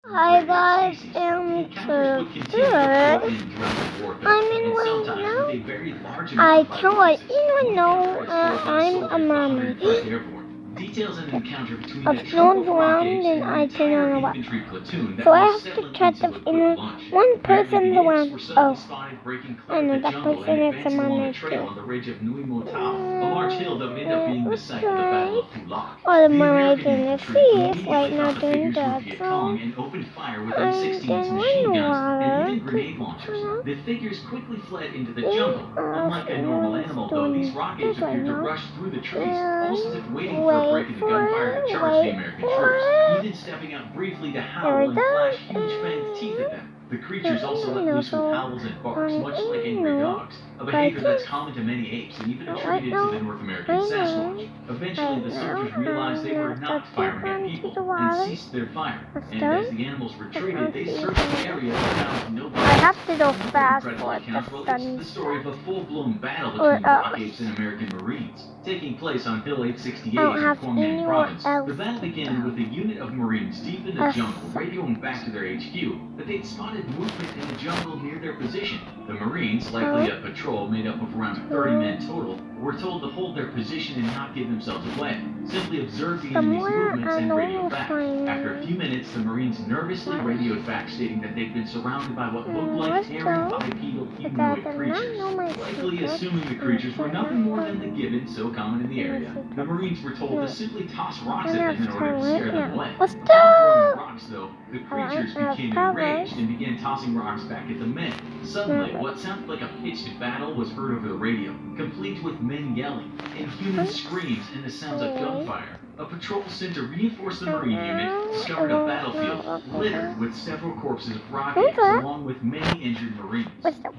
Hi guys, and today I'm in right now. I can't let you know I'm a mommy. If no one's around, then I turn on a light. So I have to check if one person's around. Oh, I know that person is a mommy too. It looks like all the mermaids in the sea is right now doing that, so I'm getting in the water. The figures quickly fled into the They jungle. Unlike a normal are animal, though, these rock apes right appeared to now. rush through the trees, And almost as if waiting for a break in the gunfire to charge the American troops, even stepping out briefly to howl and flash huge fanged teeth at them. The creatures also let loose with howls and barks, much like angry dogs, a behavior that's common to many apes and even attributed to the North American Sasquatch. Eventually, the soldiers realized they were not firing at people and ceased their fire. And as the animals retreated, they searched the area and found nobody. I have to go fast Incredible for account the relates sun. the story of a full-blown battle between rock apes and American Marines, taking place on Hill 868 in Quang Ninh Province. The battle began with a unit of Marines deep in the jungle radioing back to their HQ that they'd spotted movement in the jungle near their position. The Marines, likely a patrol made up of around 30 men total, were told to hold their position and not give themselves away. Simply observe the enemy's movements and radio back. After a few minutes, the Marines nervously radioed back, stating that they'd been surrounded by what looked like hairy bipedal humanoid creatures, likely assuming the creatures were nothing more than the gibbon so common in the area. The Marines were told to simply toss rocks at them in order to scare them away. While throwing rocks, though, the creatures became enraged and began tossing rocks back at the men. Suddenly, what sounded like a pitched battle was heard over the radio, complete with men yelling, inhuman screams, and the sounds of gunfire. A patrol sent to reinforce the Marine unit discovered a battlefield littered with several corpses of rock apes, along with many injured Marines.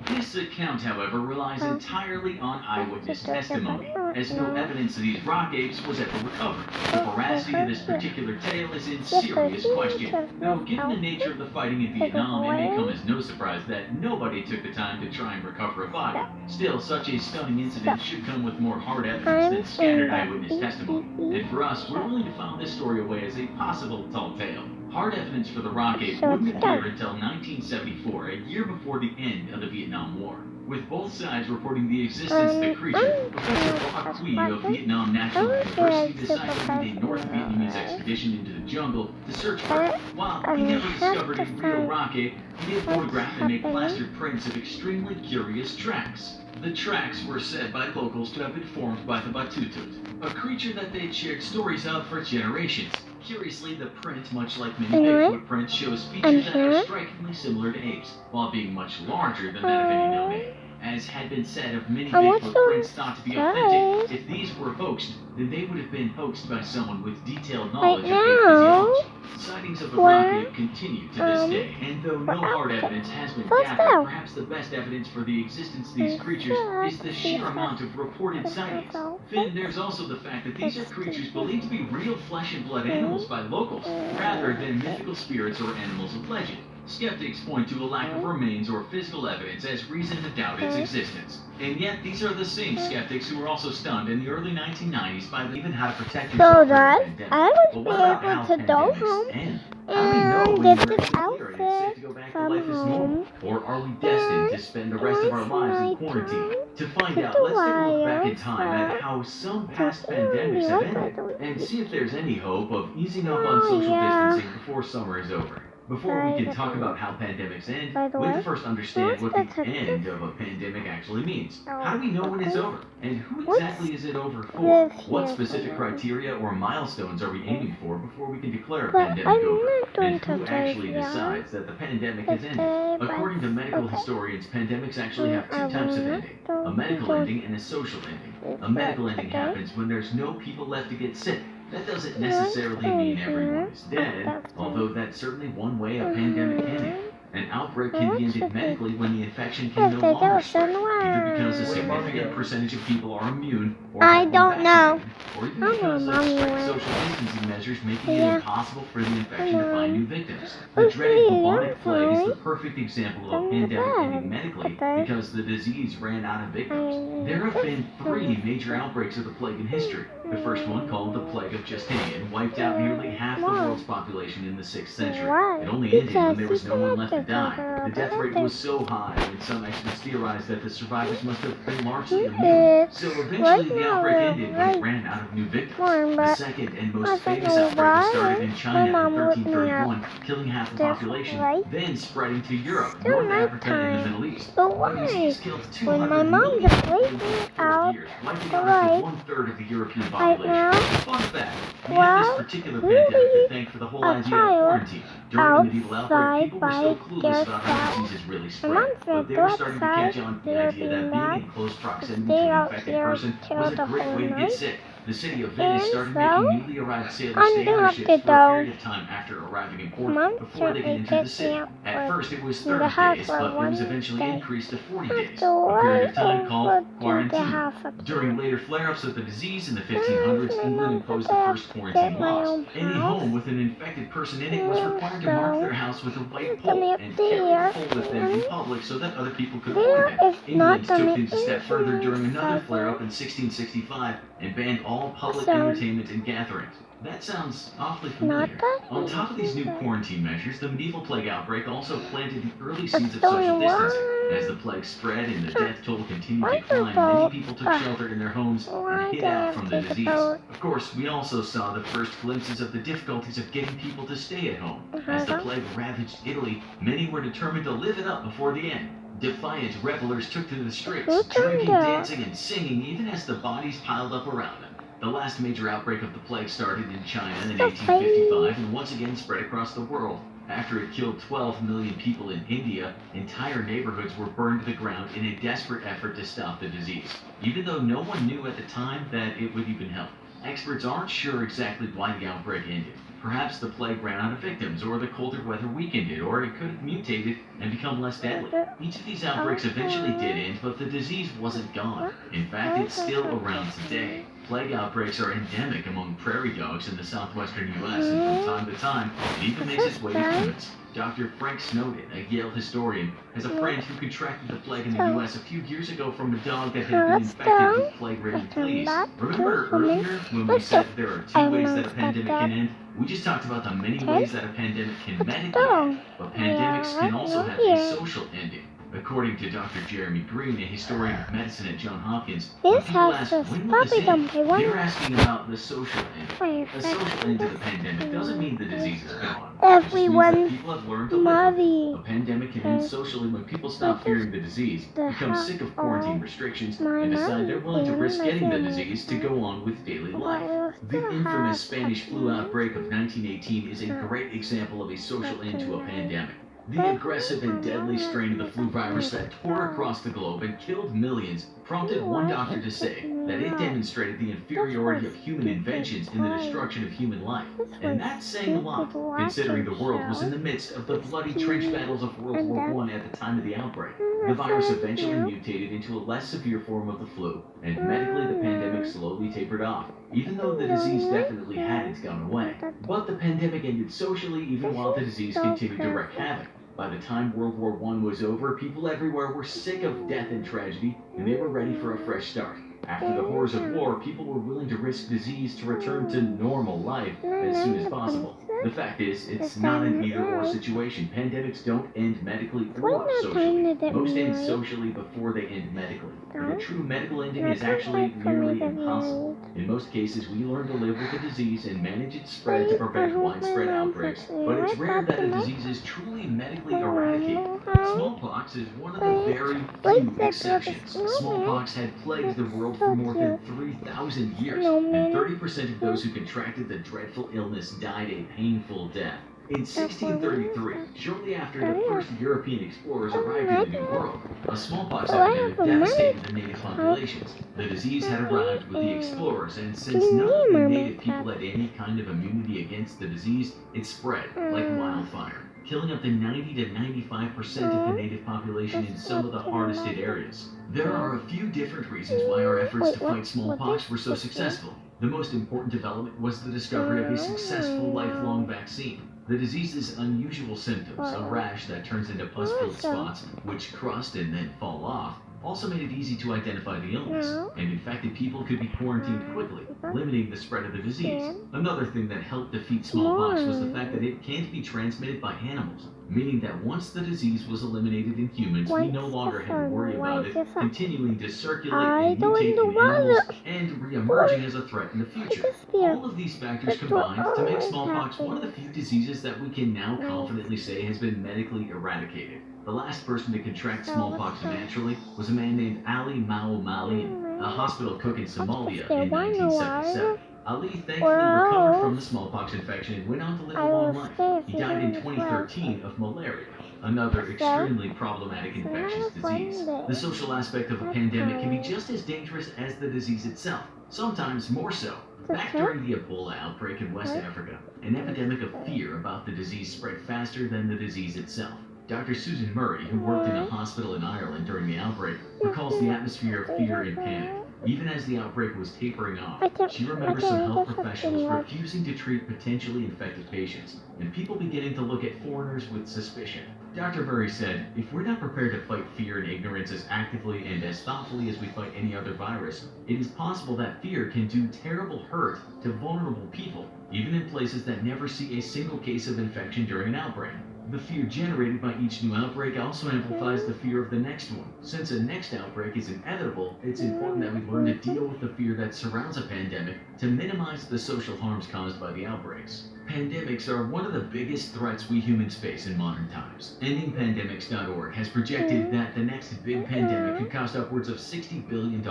This account, however, relies entirely on eyewitness testimony, as no evidence of these rock apes was ever recovered. The veracity of this particular tale is in serious question. Now, given the nature of the fighting in Vietnam, it may come as no surprise that nobody took the time to try and recover a body. Still, such a stunning incident should come with more hard evidence than scattered eyewitness testimony. And for us, we're willing to file this story away as a possible tall tale. Hard evidence for the rock ape wouldn't appear until 1974, a year before the end of the Vietnam War. With both sides reporting the existence of the creature, Professor Hoa Quy of Vietnam National University decided to lead a North Vietnamese expedition into the jungle to search for it. While he never discovered a real rock ape, he did photograph and make plastered prints of extremely curious tracks. The tracks were said by locals to have been formed by the Batutut, a creature that they'd shared stories of for generations. Curiously, the print, much like many Bigfoot prints, shows features that are strikingly similar to apes, while being much larger than that of any known ape. As had been said of many Bigfoot prints thought to be authentic, if these were hoaxed, then they would have been hoaxed by someone with detailed knowledge of ape physiology. Sightings of the rock ape continue to this day, and though no hard evidence has been gathered, perhaps the best evidence for the existence of these creatures is the sheer amount of reported sightings. Then there's also the fact that these are creatures believed to be real flesh and blood animals by locals, rather than mythical spirits or animals of legend. Skeptics point to a lack of remains or physical evidence as reason to doubt its existence. And yet, these are the same skeptics who were also stunned in the early 1990s by even how to protect yourself from the pandemic. I But would what be about able how to go home pandemics end? How do we know and when get we're this clear and it's safe to go back to life as normal? Or are we destined to spend the rest of our lives in quarantine? To find out, let's take a look back in time at how some past pandemics have ended, and see if there's any hope of easing up on social distancing before summer is over. Before we can talk about how pandemics end, we have to first understand what the end of a pandemic actually means. How do we know when it's over? And who exactly is it over for? What specific criteria or milestones are we aiming for before we can declare a pandemic over? And who actually decides that the pandemic has ended? According to medical historians, pandemics actually have two types of ending: a medical ending and a social ending. A medical ending happens when there's no people left to get sick. That doesn't necessarily mean everyone is dead, although that's certainly one way a pandemic can end. An outbreak can be ended medically when the infection can no longer spread, either because a significant percentage of people are immune or have been vaccinated, or even because of strict social distancing measures making it impossible for the infection to find new victims. The dreaded bubonic bubonic plague is the perfect example of a From the pandemic bed. ending medically Okay. because the disease ran out of victims. There have been 3 major outbreaks of the plague in history. The first one, called the Plague of Justinian, wiped out nearly half the world's population in the 6th century. Why? It only ended when there was Because no one left to you die. connected The death rate to was so high, and some experts theorized that the survivors must have been largely immune. It's So eventually right the now outbreak we're ended when right it ran out of new victims. born, The but second and I most don't famous know outbreak was started why in my China in mom woke me 1331, up killing half the this population, late. then spreading to Europe, Still North Africa, and the nighttime. Middle East. But The why? disease killed When 200 my mom million just people laid in me 4 out years, wiping the out light roughly 1/3 of the European right population. now, Fun fact, we had this while particular you pandemic to leave thank for the whole a idea of child quarantine. During the medieval outbreak, outside people were by still clueless about how yourself. diseases really My spread, mom but said they go were starting to outside, catch on to the you're idea being that being bad, in close proximity stay to an out infected here person till was a the great whole way to get night. sick. The city of Venice And started so, making newly arrived sailors stay on their ships uninterrupted for a though, period of time after arriving in port Mom before they could gently enter the picked me city. up At first it was in the 30 house days, for but it was one eventually day. increased to 40 days, After a period I of time called over to the quarantine. house During again. later flare-ups of the disease in the My 1500s, England mom imposed said the I have first to quarantine get my laws. own Any house. home with an infected person in it was required to mark their house with a white It's gonna pole be and up carry the there, pole with them in and public so that other people could avoid there them. is England not took gonna things a step further during another inside flare-up in 1665 and banned all public so entertainment and gatherings. That sounds awfully not familiar. that On top of these new easy. quarantine measures, the medieval plague outbreak also planted the early It's seeds of going social distancing. As the one plague spread and the death toll continued to wonderful. climb, many people took shelter in their homes Why and hid do I out have from to the take a disease. boat? Of course, we also saw the first glimpses of the difficulties of getting people to stay at home. As the plague ravaged Italy, many were determined to live it up before the end. Defiant revelers took to the streets, Who turned drinking, up? dancing, and singing even as the bodies piled up around them. The last major outbreak of the plague started in China in The 1855 and once again spread across the world. After it killed 12 million people in India, entire neighborhoods were burned to the ground in a desperate effort to stop the disease, even though no one knew at the time that it would even help. Experts aren't sure exactly why the outbreak ended. Perhaps the plague ran out of victims, or the colder weather weakened it, or it could have mutated and become less deadly. Each of these outbreaks eventually did end, but the disease wasn't gone. In fact, it's still around today. Plague outbreaks are endemic among prairie dogs in the southwestern U.S., and from time to time, it even makes its way to humans. Dr. Frank Snowden, a Yale historian, has a friend who contracted the plague in the U.S. a few years ago from a dog that had been infected with plague-ridden fleas. Remember earlier when we said there are 2 ways that a pandemic can end? We just talked about the many ways that a pandemic can medically end, but pandemics can also have a social ending. According to Dr. Jeremy Green, a historian of medicine at Johns Hopkins, when This people has ask, this when will this puppy end? dumpy one. They're asking about the social end. Wait, A social end to the pandemic doesn't mean the disease is gone. Everyone's It just means that people have learned to live with it. mother A pandemic can end socially when people stop fearing the disease, become sick of quarantine restrictions, and decide they're willing to risk getting the disease to go on with daily life. The infamous Spanish flu outbreak of 1918 is a great example of a social end to a pandemic. The aggressive and deadly strain of the flu virus that tore across the globe and killed millions prompted one doctor to say that it demonstrated the inferiority of human inventions in the destruction of human life. And that's saying a lot, considering the world was in the midst of the bloody trench battles of World War I at the time of the outbreak. The virus eventually mutated into a less severe form of the flu, and medically the pandemic slowly tapered off, even though the disease definitely hadn't gone away. But the pandemic ended socially even while the disease continued to wreak havoc. By the time World War I was over, people everywhere were sick of death and tragedy, and they were ready for a fresh start. After the horrors of war, people were willing to risk disease to return to normal life as soon as possible. The fact is, it's not an either-or situation. Pandemics don't end medically or socially. Most end socially before they end medically. And a true medical ending is actually nearly impossible. In most cases, we learn to live with the disease and manage its spread to prevent widespread outbreaks. But it's rare that a disease is truly medically eradicated. Smallpox is one of the very few exceptions. Smallpox had plagued the world for more than 3,000 years, and 30% of those who contracted the dreadful illness died a painful death. In 1633, shortly after the first European explorers arrived in the New World, a smallpox epidemic devastated the native populations. The disease had arrived with the explorers, and since none of the native people had any kind of immunity against the disease, it spread like wildfire, killing up to 90 to 95% of the native population in some of the hardest hit areas. There are a few different reasons why our efforts to fight smallpox were so successful. The most important development was the discovery of a successful lifelong vaccine. The disease's unusual symptoms, a rash that turns into pus-filled spots, which crust and then fall off, also made it easy to identify the illness, and infected people could be quarantined quickly, limiting the spread of the disease. Another thing that helped defeat smallpox was the fact that it can't be transmitted by animals, meaning that once the disease was eliminated in humans, we no longer had to worry about it continuing to circulate and mutate in animals and re-emerging as a threat in the future. All of these factors combined to make smallpox one of the few diseases that we can now confidently say has been medically eradicated. The last person to contract smallpox naturally was a man named Ali Mao Malian, a hospital cook in Somalia in 1977. Ali thankfully recovered from the smallpox infection and went on to live a long life. He died in 2013 of malaria, another extremely problematic infectious disease. The social aspect of a pandemic can be just as dangerous as the disease itself, sometimes more so. Back during the Ebola outbreak in West Africa, an epidemic of fear about the disease spread faster than the disease itself. Dr. Susan Murray, who worked in a hospital in Ireland during the outbreak, recalls the atmosphere of fear and panic. Even as the outbreak was tapering off, she remembers some health professionals refusing to treat potentially infected patients, and people beginning to look at foreigners with suspicion. Dr. Murray said, "If we're not prepared to fight fear and ignorance as actively and as thoughtfully as we fight any other virus, it is possible that fear can do terrible hurt to vulnerable people, even in places that never see a single case of infection during an outbreak." The fear generated by each new outbreak also amplifies the fear of the next one. Since a next outbreak is inevitable, it's important that we learn to deal with the fear that surrounds a pandemic to minimize the social harms caused by the outbreaks. Pandemics are one of the biggest threats we humans face in modern times. EndingPandemics.org has projected that the next big pandemic could cost upwards of $60 billion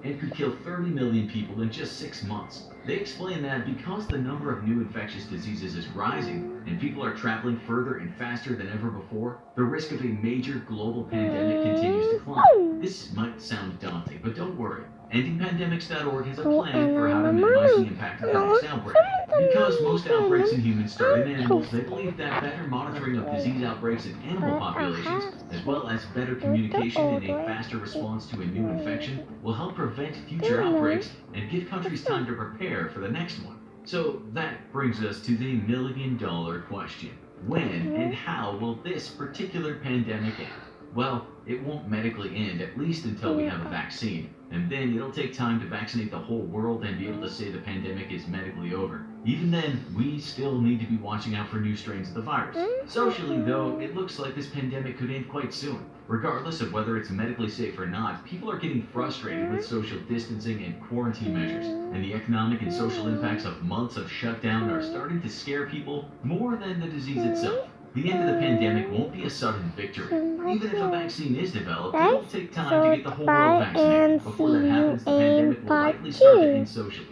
and could kill 30 million people in just 6 months. They explain that because the number of new infectious diseases is rising and people are traveling further and faster than ever before, the risk of a major global pandemic continues to climb. This might sound daunting, but don't worry. EndingPandemics.org has a plan for how to minimize the impact of the next outbreak. Because most outbreaks in humans start in animals, they believe that better monitoring of disease outbreaks in animal populations, as well as better communication and a faster response to a new infection, will help prevent future outbreaks and give countries time to prepare for the next one. So that brings us to the million-dollar question. When and how will this particular pandemic end? Well, it won't medically end, at least until we have a vaccine. And then it'll take time to vaccinate the whole world and be able to say the pandemic is medically over. Even then, we still need to be watching out for new strains of the virus. Socially, though, it looks like this pandemic could end quite soon. Regardless of whether it's medically safe or not, people are getting frustrated with social distancing and quarantine measures, and the economic and social impacts of months of shutdown are starting to scare people more than the disease itself. The end of the pandemic won't be a sudden victory. Even if a vaccine is developed, it will take time to get the whole world vaccinated. Before that happens, the pandemic will likely start to end socially.